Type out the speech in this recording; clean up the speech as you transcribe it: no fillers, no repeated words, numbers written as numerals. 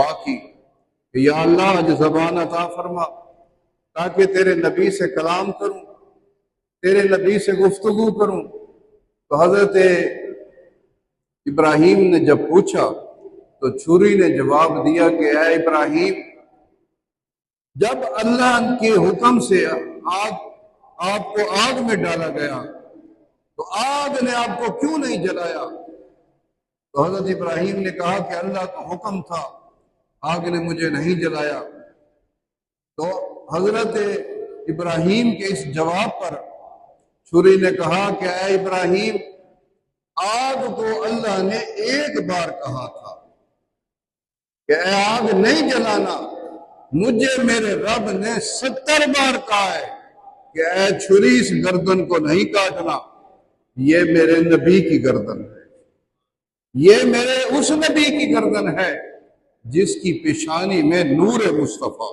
دعا کی کہ یا اللہ آج زبان عطا فرما تاکہ تیرے نبی سے کلام کروں، تیرے نبی سے گفتگو کروں۔ تو حضرت ابراہیم نے جب پوچھا تو چھری نے جواب دیا کہ اے ابراہیم، جب اللہ کے حکم سے آپ کو آگ میں ڈالا گیا تو آگ نے آپ کو کیوں نہیں جلایا؟ تو حضرت ابراہیم نے کہا کہ اللہ کا حکم تھا، آگ نے مجھے نہیں جلایا۔ تو حضرت ابراہیم کے اس جواب پر چھری نے کہا کہ اے ابراہیم، آگ کو اللہ نے ایک بار کہا تھا کہ اے آگ نہیں جلانا، مجھے میرے رب نے 70 بار کہا ہے کہ اے چھری اس گردن کو نہیں کاٹنا، یہ میرے نبی کی گردن ہے، یہ میرے اس نبی کی گردن ہے جس کی پیشانی میں نور مصطفیٰ